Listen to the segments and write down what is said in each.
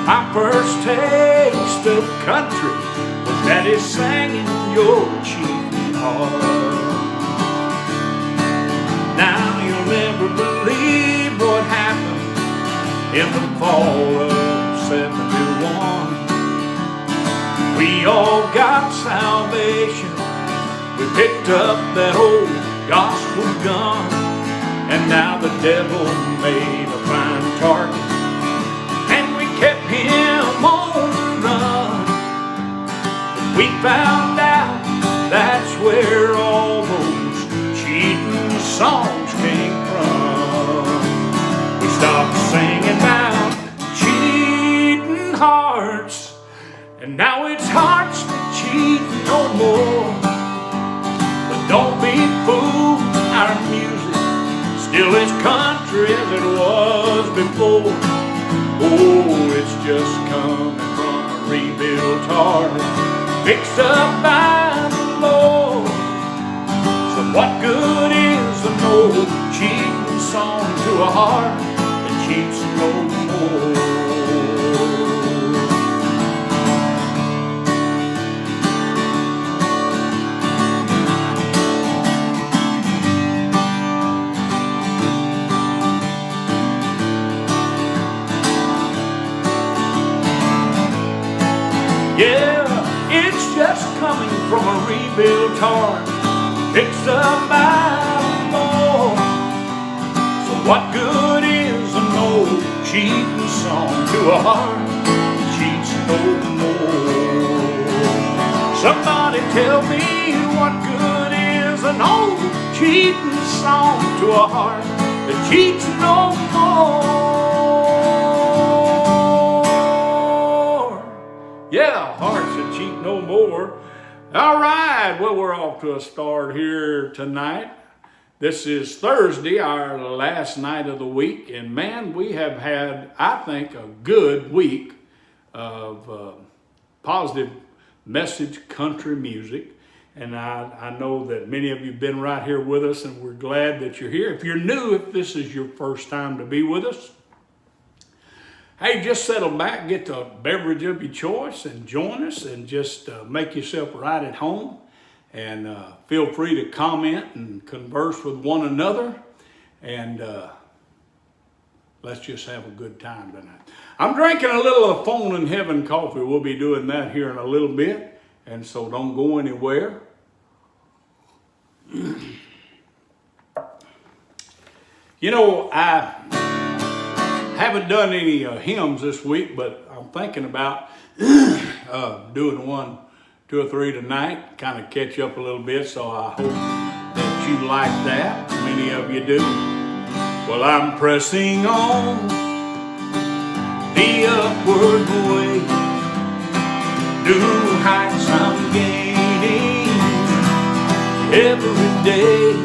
My first taste of country was Daddy singing your cheating heart. Now you'll never believe what happened in the fall of '71. We all got salvation. We picked up that old gospel gun, and now the devil made a fine target, and we kept him on the run. We found out that's where all those cheating songs came from. We stopped singing about cheating hearts, and now it's hearts that cheat no more. But don't be fooled, our music still as country as it was before. Oh, it's just coming from a rebuilt heart, fixed up by the Lord. So what good is an old cheating song to a heart that cheats no more? Yeah, it's just coming from a rebuilt heart, fixed up by the Lord. So what good is an old cheating song to a heart that cheats no more? Somebody tell me, what good is an old cheating song to a heart that cheats no more? Yeah, hearts that cheat no more. All right, well, we're off to a start here tonight. This is Thursday, our last night of the week, and man, we have had, I think, a good week of positive message country music. And I know that many of you have been right here with us, and we're glad that you're here. If you're new, if this is your first time to be with us, hey, just settle back, get the beverage of your choice, and join us, and just make yourself right at home. And feel free to comment and converse with one another. And let's just have a good time tonight. I'm drinking a little of Phone in Heaven coffee. We'll be doing that here in a little bit. And so don't go anywhere. You know, I haven't done any hymns this week, but I'm thinking about doing 1, 2 or 3 tonight, kind of catch up a little bit, so I hope that you like that. Many of you do. Well, I'm pressing on the upward way, new heights I'm gaining every day,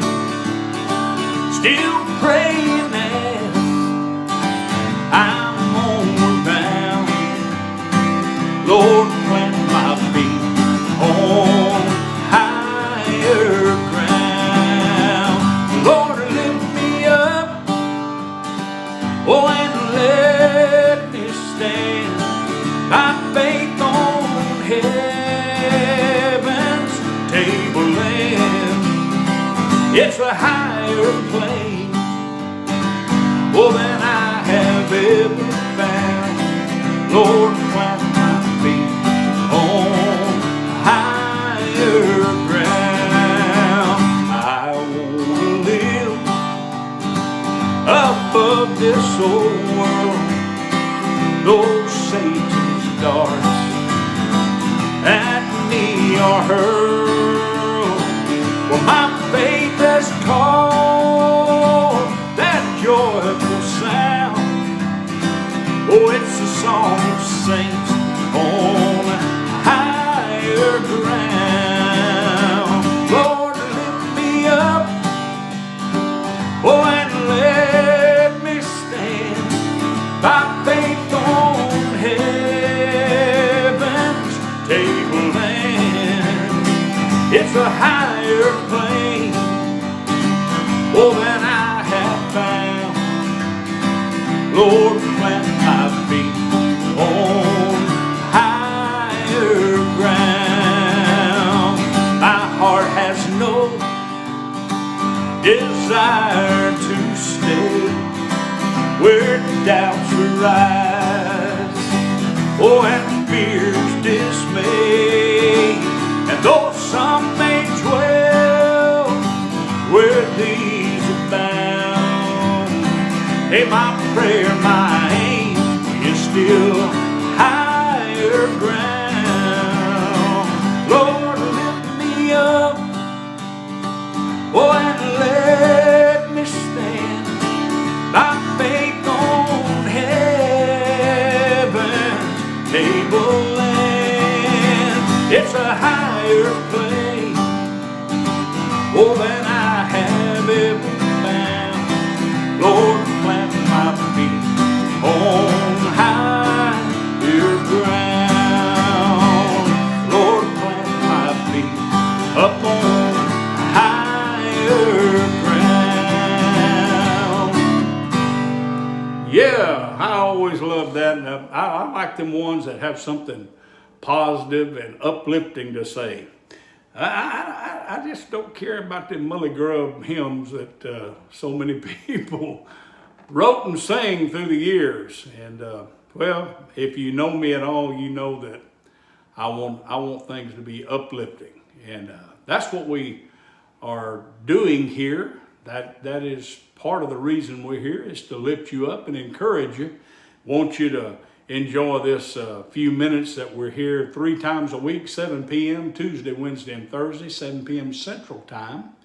still praying as I'm homeward bound. Lord, plant my feet on higher ground. Lord, lift me up, oh, and let me stand by faith on heaven's tableland. It's a higher plane, oh, than I have ever found. Lord, plant my feet on higher ground. I want to live above this old world, those Satan's darts at me are hurled. Well, my faith has called that joyful sound. Oh, it's a song of saints on higher ground. Lord, lift me up, oh, and let me stand by faith on heaven's tableland. It's a higher plane, oh, than I have found. Lord, plant my feet on oh, and fear's dismay. And though some may dwell where these abound, hey, my prayer, my aim is still higher ground. Lord, lift me up, oh, and let me stand by faith on heaven's tableland. It's a higher place, oh, than I have ever found. Lord, plant my feet on higher ground. Lord, plant my feet up on higher ground. Yeah, I always love that. And I like them ones that have something positive and uplifting to say. I just don't care about them mully grub hymns that so many people wrote and sang through the years. And well, if you know me at all, you know that I want things to be uplifting, and that's what we are doing here. That is part of the reason we're here, is to lift you up and encourage you. Want you to enjoy this few minutes that we're here 3 times a week, 7 p.m., Tuesday, Wednesday, and Thursday, 7 p.m. Central Time.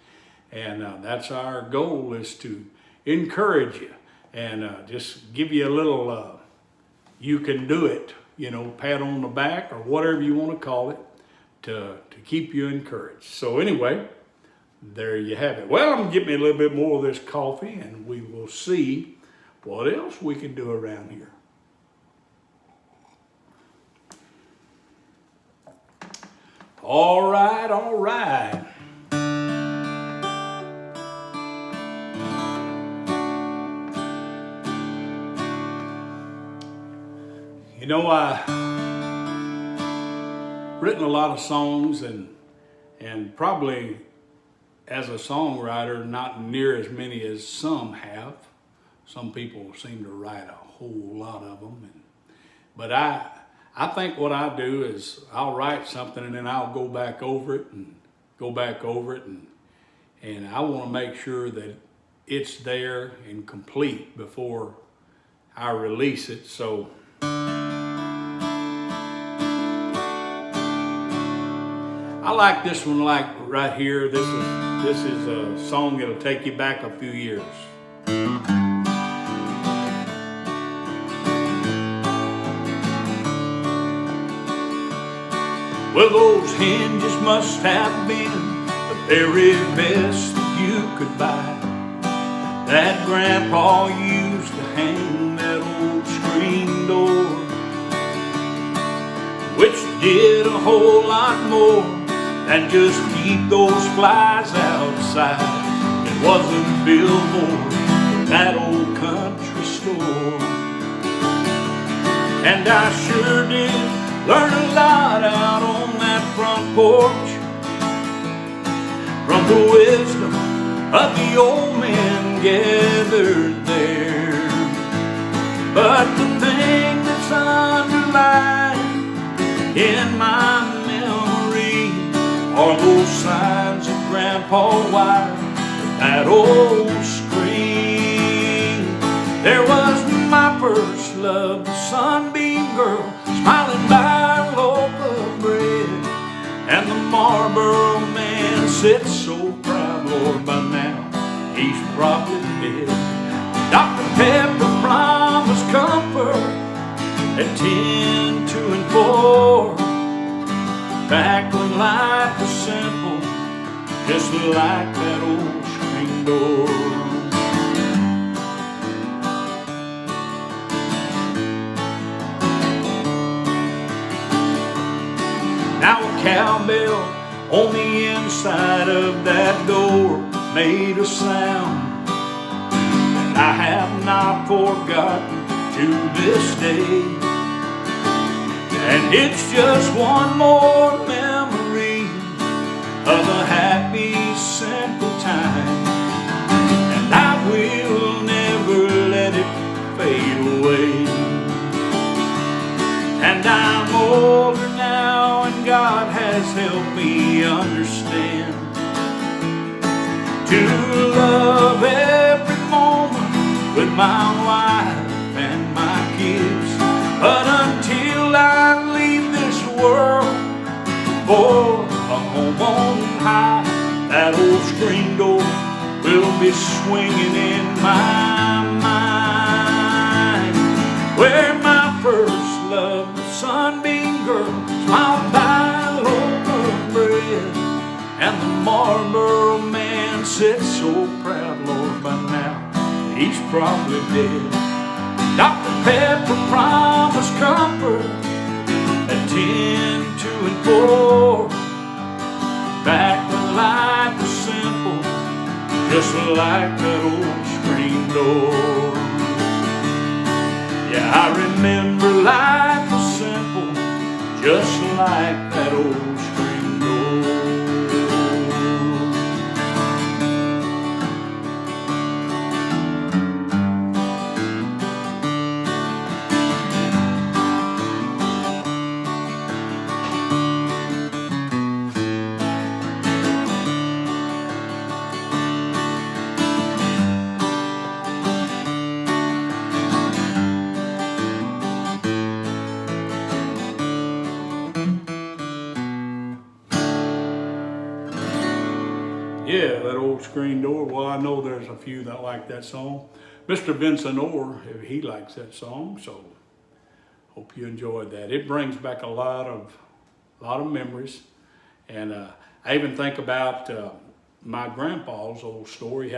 And that's our goal, is to encourage you and just give you a little, you can do it, pat on the back or whatever you want to call it, to keep you encouraged. So anyway, there you have it. Well, I'm going to get me a little bit more of this coffee, and we will see what else we can do around here. All right, all right. I've written a lot of songs, and probably as a songwriter, not near as many as some have. Some people seem to write a whole lot of them. But I think what I do is I'll write something, and then I'll go back over it and I want to make sure that it's there and complete before I release it. So I like this one, like right here. This is a song that'll take you back a few years. Well, those hinges must have been the very best that you could buy. That Grandpa used to hang that old screen door, which did a whole lot more than just keep those flies outside. It was a billboard for that old country store. And I sure did learn a lot out on that front porch, from the wisdom of the old men gathered there. But the thing that's underlying in my memory are those signs that Grandpa wired with that old screen. There was my first love, the Sunbeam Girl, smiling by a loaf of bread. And the Marlboro Man sits so proud, Lord, by now he's probably dead. Dr. Pepper promised comfort at 10, 2, and 4, back when life was simple, just like that old screen door. Now a cowbell on the inside of that door made a sound that I have not forgotten to this day. And it's just one more memory of a happy, simple time, and I will never let it fade away. And has helped me understand to love every moment with my wife and my kids. But until I leave this world for a home on high, that old screen door will be swinging in my mind, where my first love, the sunbeam girl, smiled by a loaf of bread, and the Marlboro man said so proud, Lord, by now he's probably dead. Dr. Pepper promised comfort at 10, 2, and 4, back when life was simple, just like that old screen door. Yeah, I remember life was simple, just like that old screen door. Yeah, that old screen door. Well, I know there's a few that like that song. Mr. Vincent Orr, he likes that song, so hope you enjoyed that. It brings back a lot of memories, and I even think about my grandpa's old story.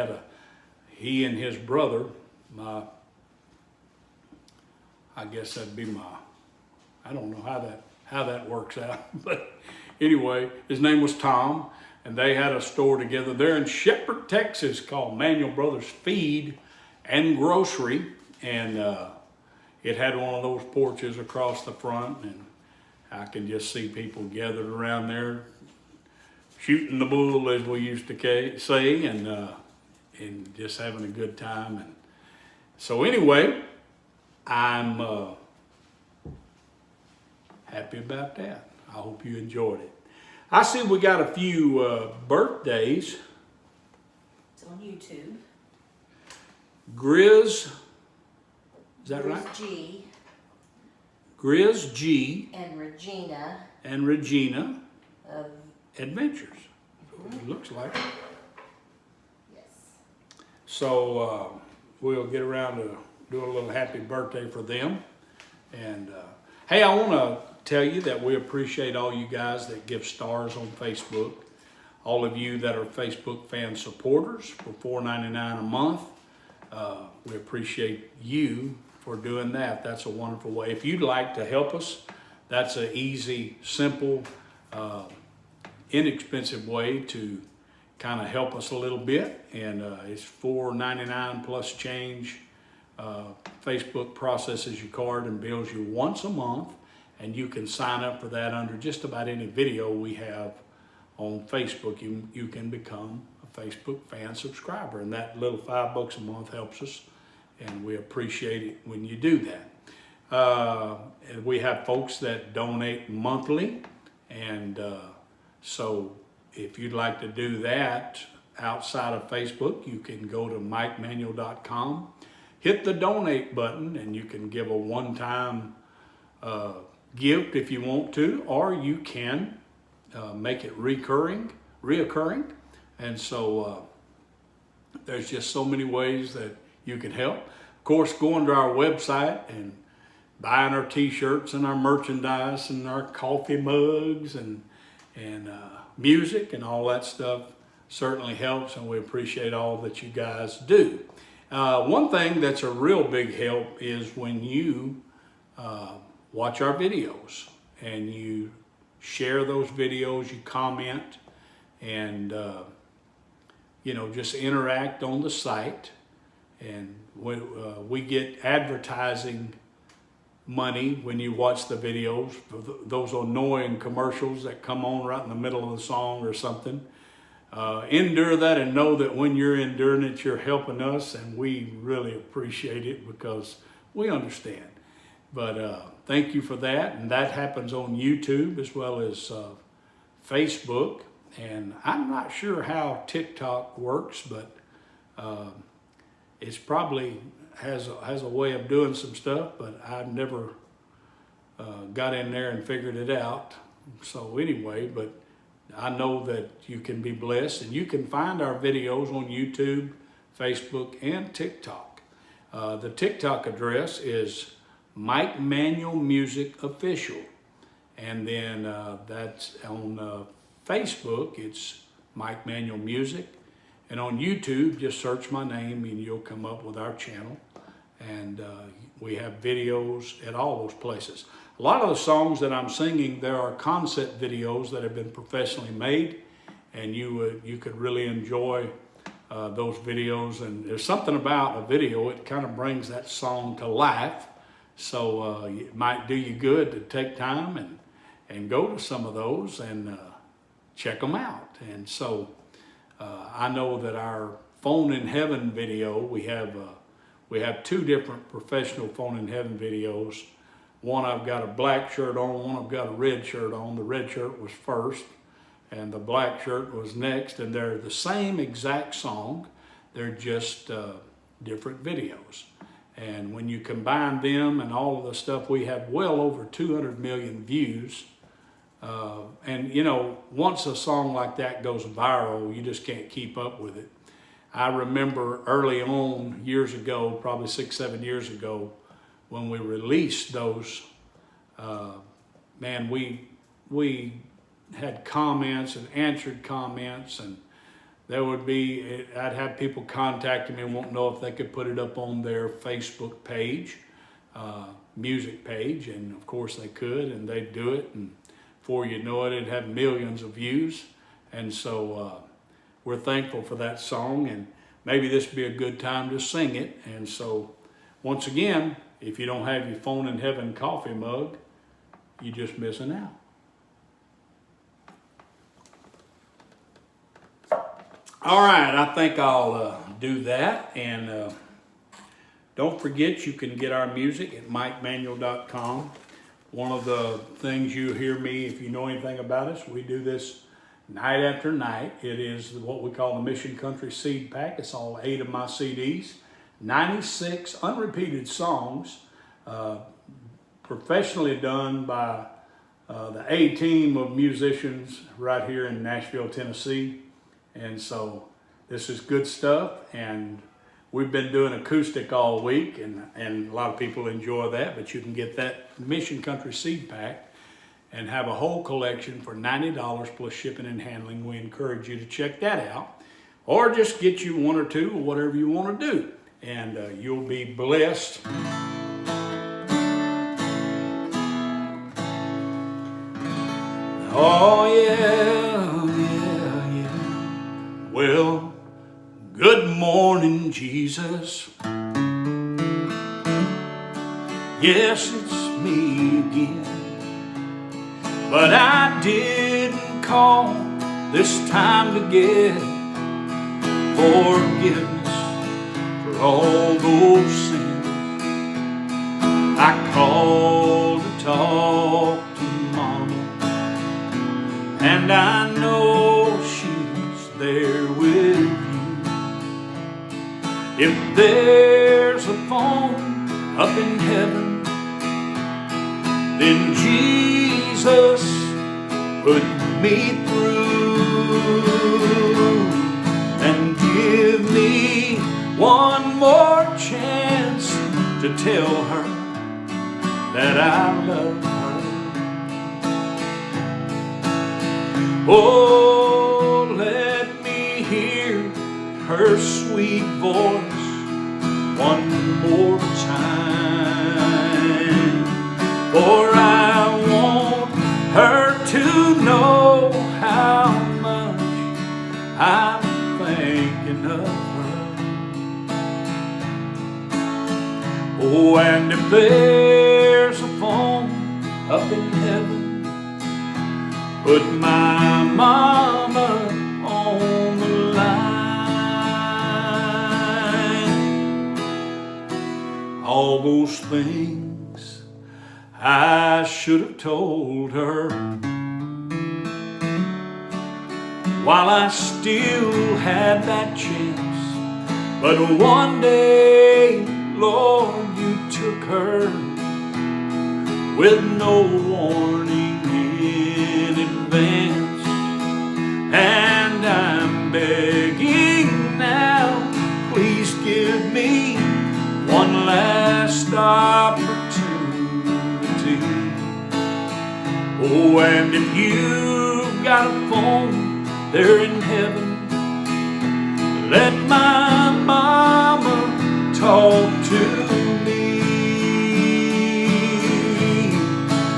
He and his brother, I guess that'd be I don't know how that works out, but anyway, his name was Tom. And they had a store together there in Shepherd, Texas, called Manuel Brothers Feed and Grocery. And it had one of those porches across the front. And I can just see people gathered around there, shooting the bull, as we used to say, and just having a good time. And so anyway, I'm happy about that. I hope you enjoyed it. I see we got a few birthdays. It's on YouTube. Grizz, is that right? G. Grizz G. And Regina. Of Adventures. It looks like. Yes. So we'll get around to do a little happy birthday for them. And hey, I want to tell you that we appreciate all you guys that give stars on Facebook. All of you that are Facebook fan supporters for $4.99 a month. We appreciate you for doing that. That's a wonderful way. If you'd like to help us, that's an easy, simple, inexpensive way to kind of help us a little bit. And it's $4.99 plus change. Facebook processes your card and bills you once a month. And you can sign up for that under just about any video we have on Facebook. You can become a Facebook fan subscriber, and that little $5 a month helps us, and we appreciate it when you do that. And we have folks that donate monthly, and so if you'd like to do that outside of Facebook, you can go to MikeManuel.com, hit the donate button, and you can give a one-time gift if you want to, or you can make it reoccurring. And so there's just so many ways that you can help. Of course, going to our website and buying our t-shirts and our merchandise and our coffee mugs and music and all that stuff certainly helps, and we appreciate all that you guys do. One thing that's a real big help is when you watch our videos and you share those videos, you comment, and just interact on the site. And we get advertising money when you watch the videos, those annoying commercials that come on right in the middle of the song or something. Endure that and know that when you're enduring it, you're helping us, and we really appreciate it because we understand. But thank you for that, and that happens on YouTube as well as Facebook, and I'm not sure how TikTok works, but it's probably has a way of doing some stuff, but I've never got in there and figured it out. So anyway, but I know that you can be blessed, and you can find our videos on YouTube, Facebook, and TikTok. The TikTok address is Mike Manuel Music Official, and then that's on Facebook. It's Mike Manuel Music, and on YouTube, just search my name and you'll come up with our channel. And we have videos at all those places. A lot of the songs that I'm singing, there are concept videos that have been professionally made, and you could really enjoy those videos. And there's something about a video, it kind of brings that song to life. So it might do you good to take time and go to some of those and check them out. And so I know that our Phone in Heaven video, we have two different professional Phone in Heaven videos. One I've got a black shirt on, one I've got a red shirt on. The red shirt was first and the black shirt was next, and they're the same exact song. They're just different videos. And when you combine them and all of the stuff, we have well over 200 million views. And you know, once a song like that goes viral, you just can't keep up with it. I remember early on, years ago, probably 6-7 years ago, when we released those, man, we had comments and answered comments, and there would be, I'd have people contacting me and won't know if they could put it up on their Facebook page, music page, and of course they could, and they'd do it, and before you know it, it'd have millions of views. And so we're thankful for that song, and maybe this would be a good time to sing it. And so once again, if you don't have your Phone in Heaven coffee mug, you're just missing out. All right, I think I'll do that. And don't forget, you can get our music at MikeManuel.com. One of the things you hear me, if you know anything about us, we do this night after night. It is what we call the Mission Country Seed Pack. It's all 8 of my CDs, 96 unrepeated songs, professionally done by the A team of musicians right here in Nashville, Tennessee. And so this is good stuff, and we've been doing acoustic all week, and a lot of people enjoy that, but you can get that Mission Country Seed Pack and have a whole collection for $90 plus shipping and handling. We encourage you to check that out, or just get you one or two, or whatever you want to do, and you'll be blessed. Oh yeah, yeah, yeah. Well, good morning, Jesus. Yes, it's me again. But I didn't call this time to get forgiveness for all those sins. I called to talk to Mama, and I know she's there with you. If there's a phone up in heaven, then Jesus put me through and give me one more chance to tell her that I love her. Oh, let me hear her sweet voice one more time, for I want her to know how much I'm thinking of her. Oh, and if there's a phone up in heaven, put my mama on the line. All those things I should have told her, while I still had that chance. But one day, Lord, you took her with no warning in advance. And I'm begging now, please give me one last opportunity. Oh, and if you've got a phone there in heaven, let my mama talk to me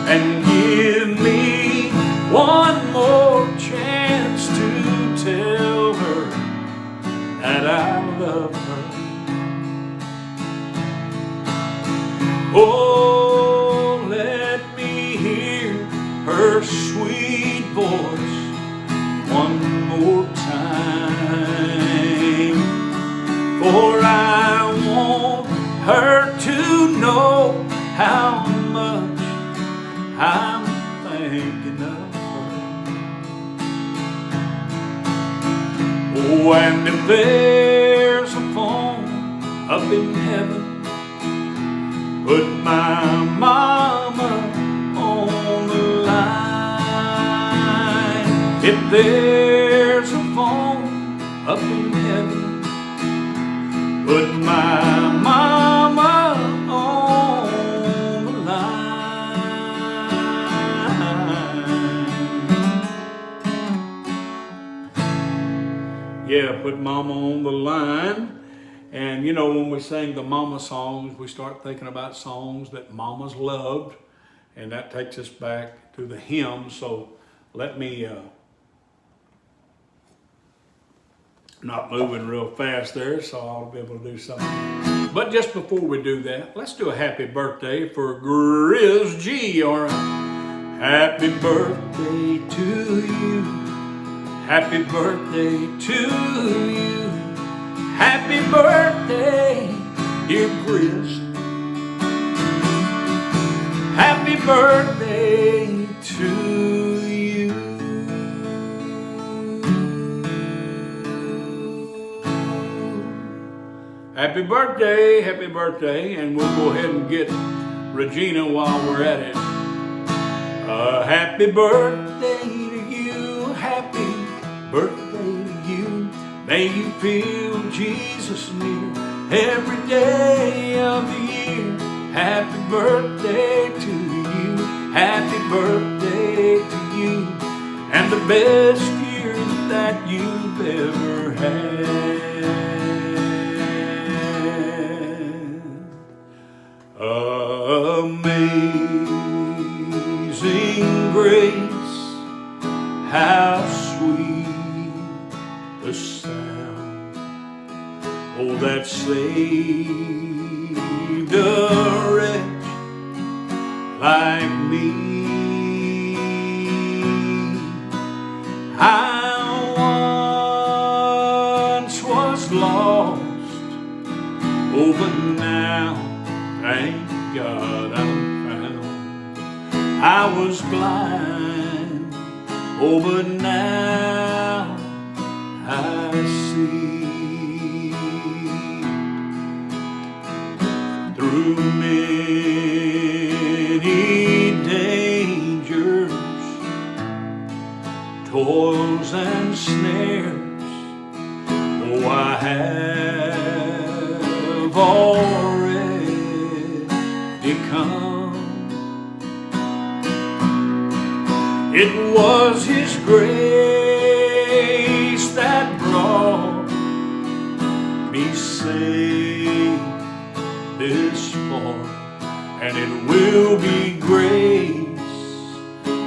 and give me one more chance to tell her that I love her. Oh, let me hear her sweet voice one more time, for I want her to know how much I'm thinking of her. Oh, and if there's a phone up in heaven, put my mama on the line. If there's a phone up in heaven, put my mama on the line. Yeah, put mama on the line. And you know, when we sing the mama songs, we start thinking about songs that mamas loved, and that takes us back to the hymn. So let me, not moving real fast there, so I'll be able to do something. But just before we do that, let's do a happy birthday for Grizz G, all right? Happy birthday to you. Happy birthday to you. Happy birthday, dear Grizz. Happy birthday to you. Happy birthday, and we'll go ahead and get Regina while we're at it. Happy birthday to you, happy birthday to you. May you feel Jesus near every day of the year. Happy birthday to you, happy birthday to you, and the best year that you've ever had. Amazing grace, how sweet the sound, oh, that saved a wretch like me. I once was lost, oh, but now, thank God, I'm found. I was blind, oh, but now I see. Through many dangers, toils and snares, oh, I have already come. It was His grace that brought me safe this far, and it will be grace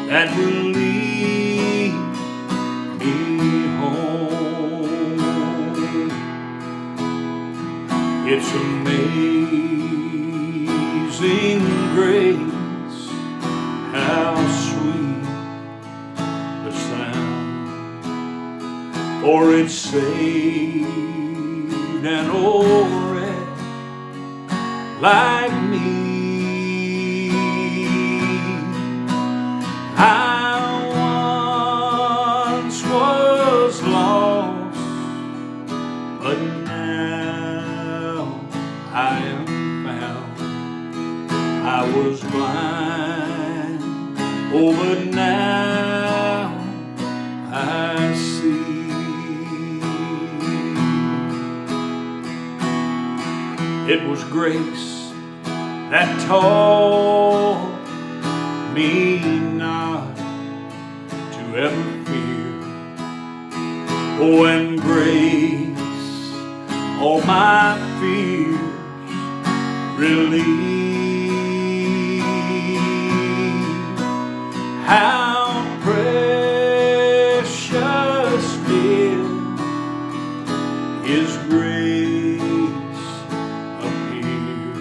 that will lead me home. It's amazing grace, how sweet the sound, for it saved an old wretch like me. I once was Oh, but now I see it was grace that taught me not to ever fear. Oh, and grace all my fears relieved. How precious did His grace appear.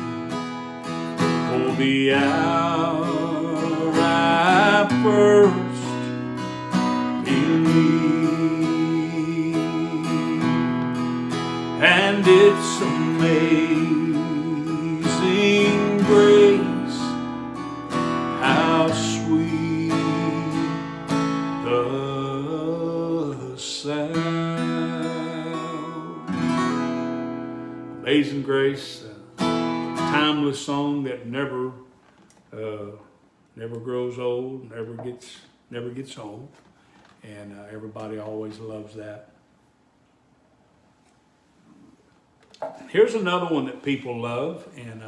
For the hour I first believed, and it's amazing grace, how sweet the sound. Amazing Grace, a timeless song that never grows old, never gets old, and everybody always loves that. Here's another one that people love, and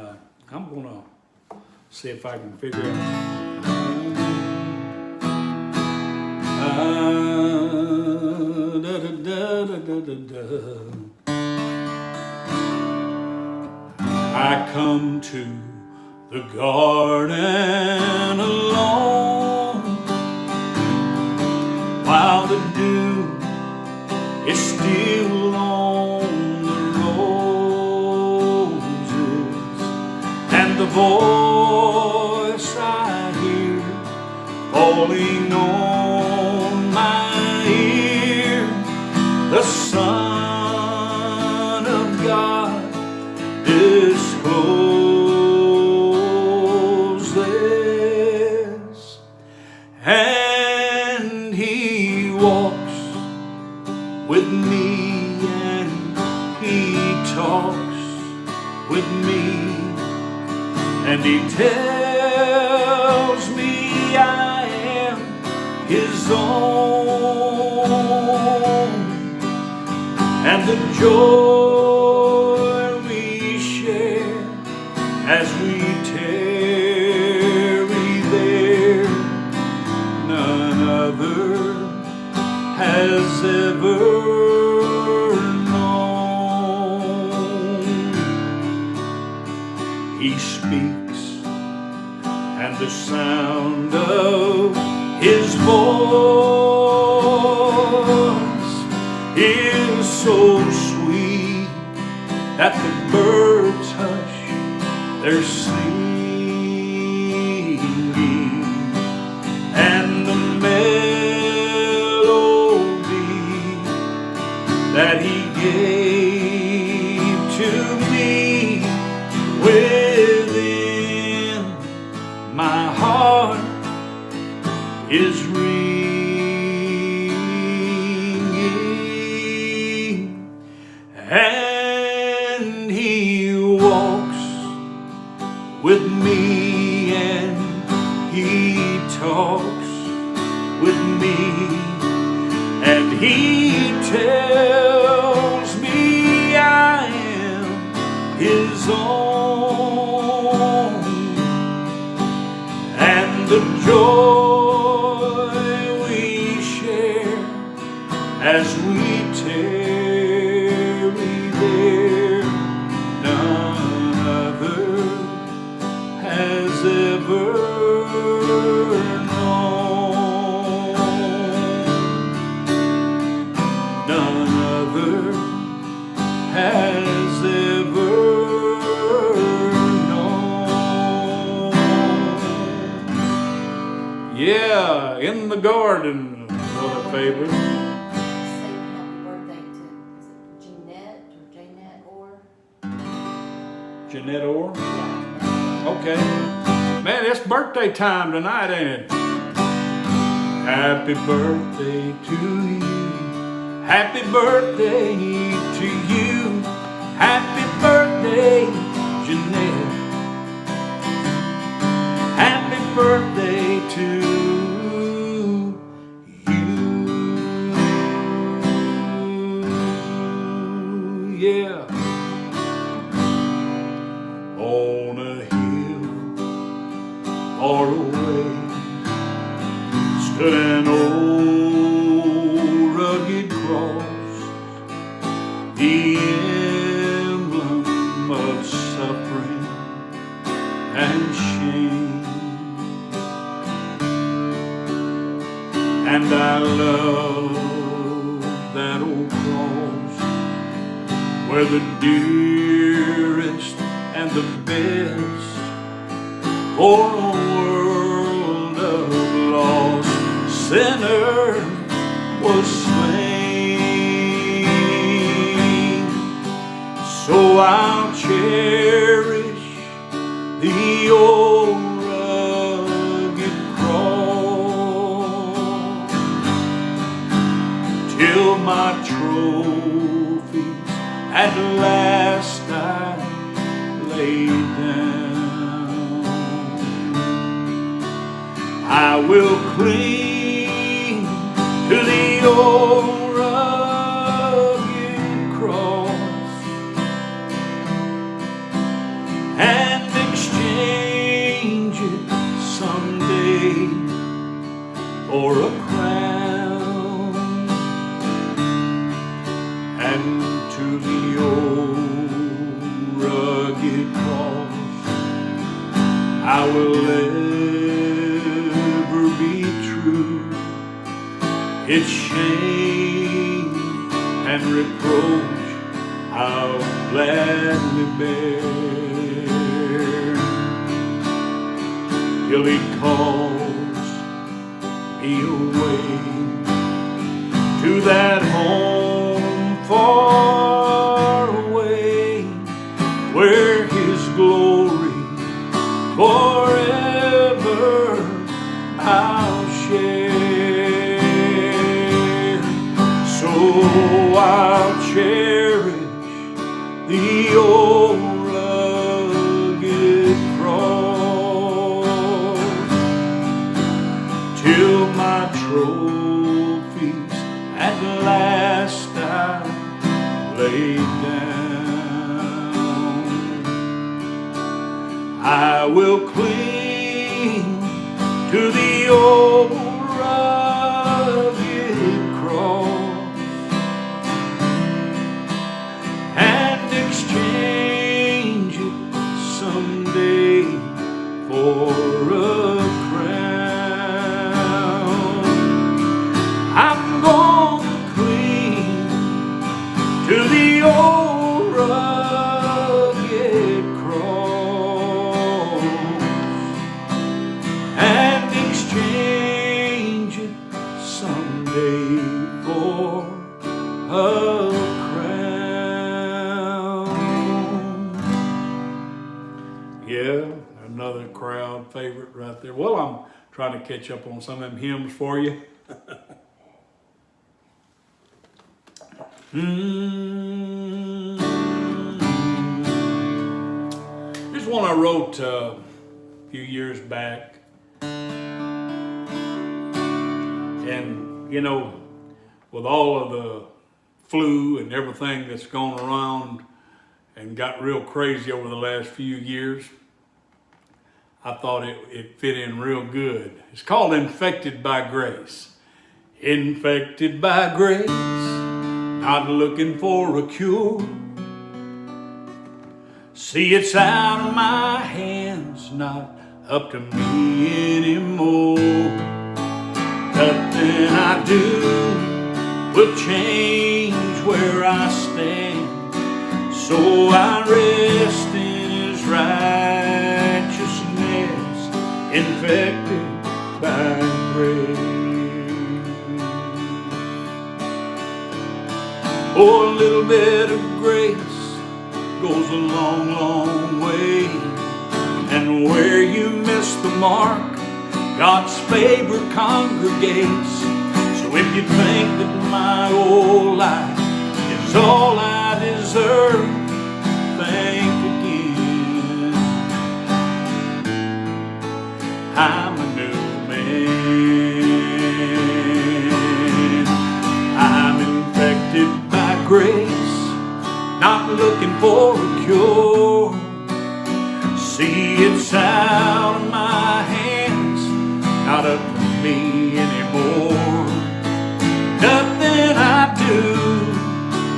I'm gonna see if I can figure it out. I come to the garden alone while the dew is still on the roses, and the voice I hear falling on my ear, the Son of God discloses, and He walks with me and He talks with me, and He tells me I am His own, and the joy we share as we tarry there, none other has ever known. He speaks, and the sound of His voice is so sweet that the birds hush their singing, and the melody that He gave to me within my heart is ringing, and He walks with me and He talks with me, and He tells me I am His own, and the joy we share as we tarry there, none other has ever known. None other has ever known. Yeah, in the garden, one of the favorites. Say happy birthday to, is it Jeanette or Janet Orr? Jeanette Orr? Yeah. Okay. Man, it's birthday time tonight, ain't it? Happy birthday to you. Happy birthday to you. Happy birthday, Jeanette. Happy birthday to And I love that old cross where the dearest and the best for a world of lost sinner was slain. So I'll cherish the old rugged cross till my trophies at last I lay down. I will cling to the old rugged cross and exchange it someday for a crown. And to the old rugged cross I will ever be true. Its shame and reproach I'll gladly bear till He calls me away to that home far away where His glory forever I'll share. So I'll cherish the old rugged cross till my trophies at last I lay down. I will cling to the old rugged cross and exchange it someday for a crown. I'm gonna cling to the old rugged cross and exchange it someday for a crown. Yeah, another crowd favorite right there. Well, I'm trying to catch up on some of them hymns for you. Here's one I wrote a few years back. And, you know, with all of the flu and everything that's gone around and got real crazy over the last few years, I thought it fit in real good. It's called Infected by Grace. Infected by grace, not looking for a cure. See, it's out of my hands, not up to me anymore. Nothing I do will change where I stand. So I rest in His righteousness, infected by grace. Oh, a little bit of grace goes a long, long way. And where you miss the mark, God's favor congregates. So if you think that my old life is all I deserve, think again. I'm a new man. I'm infected by grace, not looking for a cure. See, it's out of my hands, not up to me anymore. Nothing I do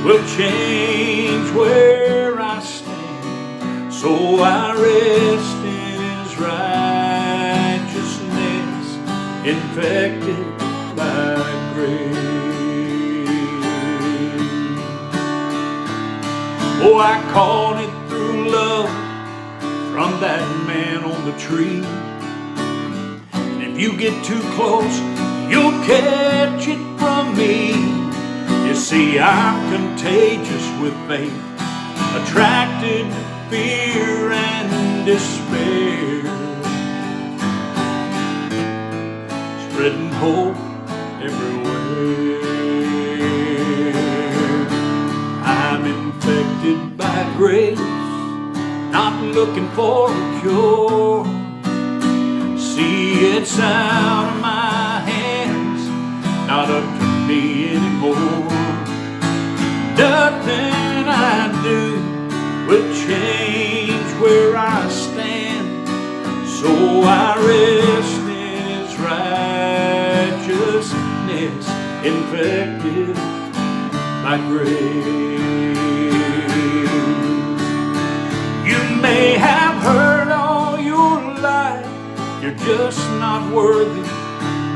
will change where I stand. So I rest in His righteousness, infected by grace. Oh, I caught it through love from that man on the tree. And if you get too close, you'll catch it from me. You see, I'm contagious with faith, attracted to fear and despair, spreading hope everywhere. I'm infected by grace, not looking for a cure. See, it's out of my hands, not up to me anymore. Nothing I do will change where I stand, so I rest in His righteousness, infected by grace. You may have heard all your life, you're just not worthy.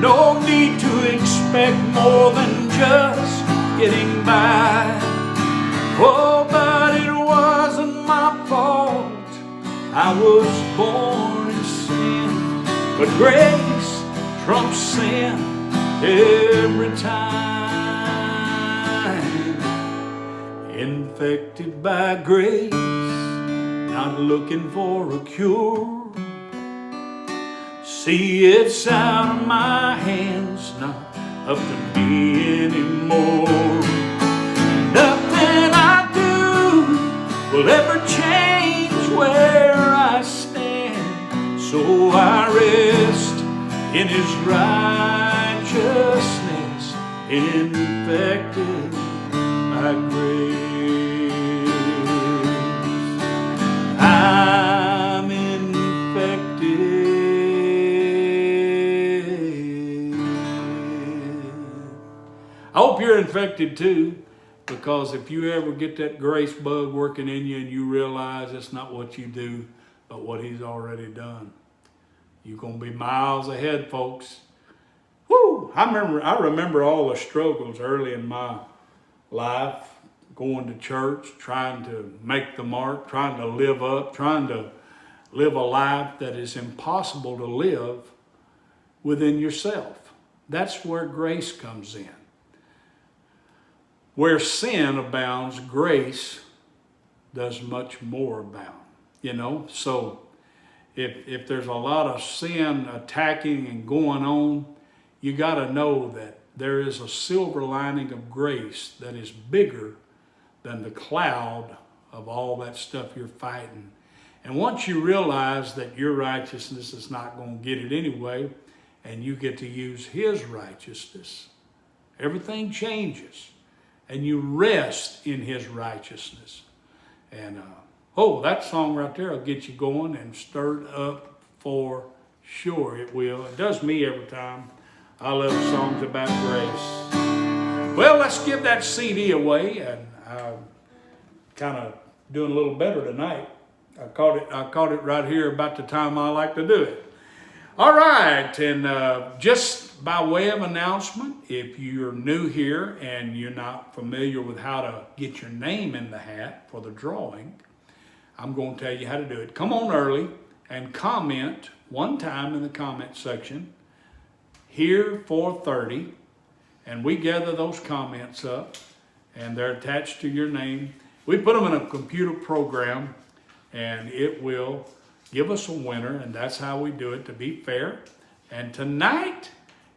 No need to expect more than just getting by. Oh, but it wasn't my fault. I was born in sin, but grace trumps sin every time. Infected by grace, not looking for a cure. See, it's out of my hands, not up to me anymore. Nothing I do will ever change where I stand, so I rest in His righteousness, infected by grace. I'm infected. I hope you're infected too, because if you ever get that grace bug working in you and you realize it's not what you do, but what He's already done, you're going to be miles ahead, folks. Woo! I remember all the struggles early in my life, going to church, trying to make the mark, trying to live up, trying to live a life that is impossible to live within yourself. That's where grace comes in. Where sin abounds, grace does much more abound. You know, so if there's a lot of sin attacking and going on, you got to know that there is a silver lining of grace that is bigger than the cloud of all that stuff you're fighting. And once you realize that your righteousness is not going to get it anyway, and you get to use His righteousness, everything changes. And you rest in His righteousness. And, that song right there will get you going and stirred up for sure. It will. It does me every time. I love songs about grace. Well, let's give that CD away. And I'm kind of doing a little better tonight. I caught it right here about the time I like to do it. All right, and just by way of announcement, if you're new here and you're not familiar with how to get your name in the hat for the drawing, I'm going to tell you how to do it. Come on early and comment one time in the comment section, here for 30, and we gather those comments up, and they're attached to your name. We put them in a computer program, and it will give us a winner, and that's how we do it, to be fair. And tonight,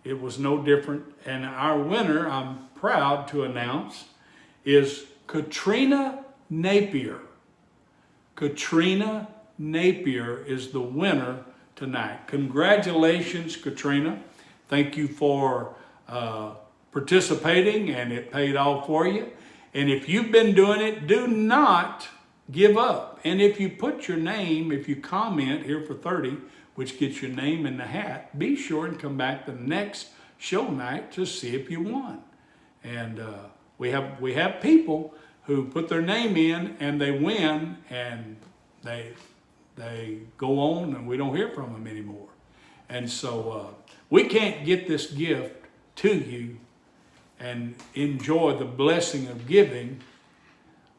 it was no different. And our winner, I'm proud to announce, is Katrina Napier. Katrina Napier is the winner tonight. Congratulations, Katrina. Thank you for participating, and it paid off for you. And if you've been doing it, do not give up. And if you put your name, if you comment here for 30, which gets your name in the hat, be sure and come back the next show night to see if you won. And we have people who put their name in and they win, and they go on and we don't hear from them anymore. And so we can't get this gift to you and enjoy the blessing of giving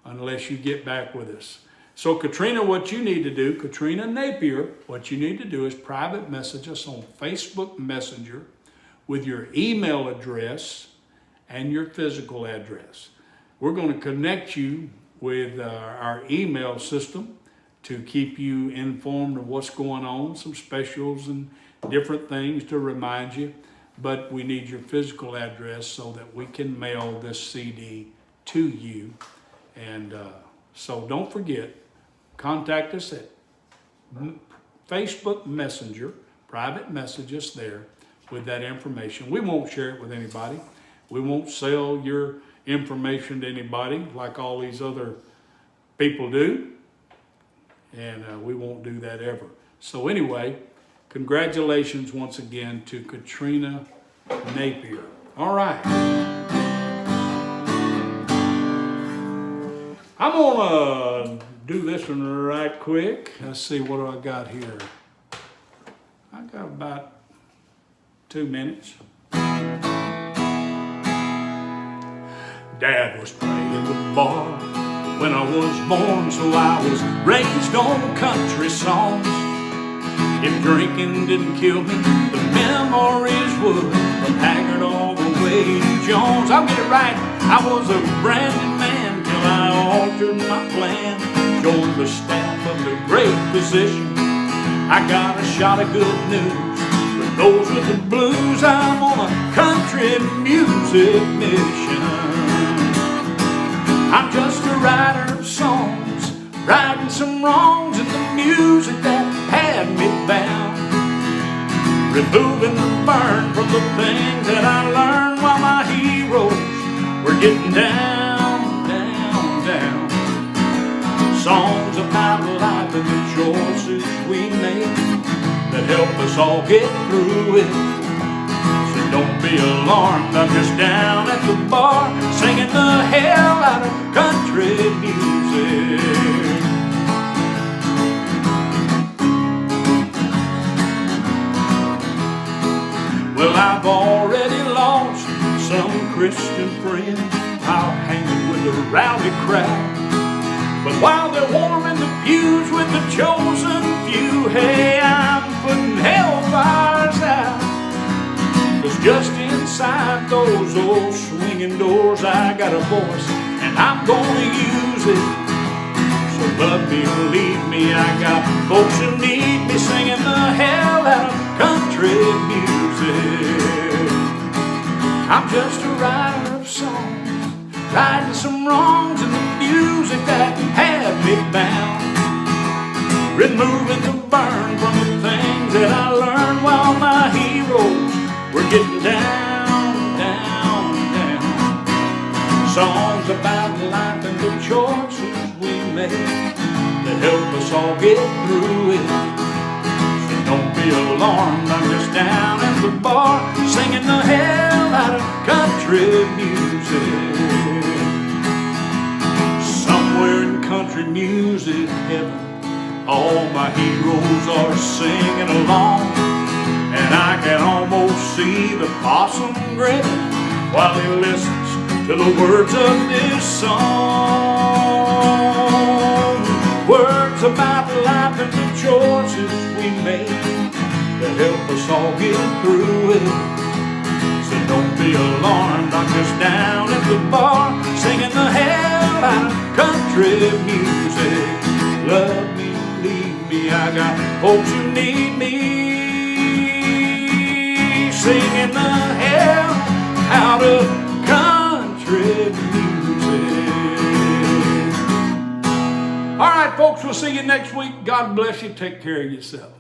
unless you get back with us. So Katrina, what you need to do, Katrina Napier, what you need to do is private message us on Facebook Messenger with your email address and your physical address. We're going to connect you with our email system to keep you informed of what's going on, some specials and different things to remind you. But we need your physical address so that we can mail this CD to you. And so don't forget, contact us at Facebook Messenger, private message us there with that information. We won't share it with anybody. We won't sell your information to anybody like all these other people do. And we won't do that ever. So anyway, congratulations once again to Katrina Napier. All right. I'm gonna do this one right quick. Let's see, what do I got here? I got about 2 minutes. Dad was playing the bar when I was born, so I was raised on country songs. If drinking didn't kill me, the memories would. From Haggard all the way to Jones. I'll get it right. I was a brand new man till I altered my plan. Joined the staff of the great physician. I got a shot of good news. But those with the blues, I'm on a country music mission. I'm just a writer of songs, righting some wrongs in the music that had me bound. Removing the burn from the things that I learned while my heroes were getting down, down, down. Songs about life and the choices we make that help us all get through it. So don't be alarmed, I'm just down at the bar singing the hell out of country music. Well, I've already lost some Christian friends while hanging with the rowdy crowd. But while they're warming the pews with the chosen few, hey, I'm putting hellfires out. 'Cause just inside those old swinging doors, I got a voice and I'm gonna use it. So love me or leave me, I got folks who need me singing the hell out of country music. I'm just a writer of songs, righting some wrongs in the music that had me bound. Removing the burn from the things that I learned while my heroes were getting down, down, down. Songs about life and the choices we make that help us all get through it. So don't be alarmed, I'm just down at the bar singing the hell out of country music. Somewhere in country music heaven, all my heroes are singing along. And I can almost see the possum grinning while he listens to the words of this song. Words about life and the choices we make that help us all get through it. So don't be alarmed, I'm just down at the bar singing the hell out of country music. Love me, leave me, I got folks who need me singing the hell out of country music. All right, folks, we'll see you next week. God bless you. Take care of yourself.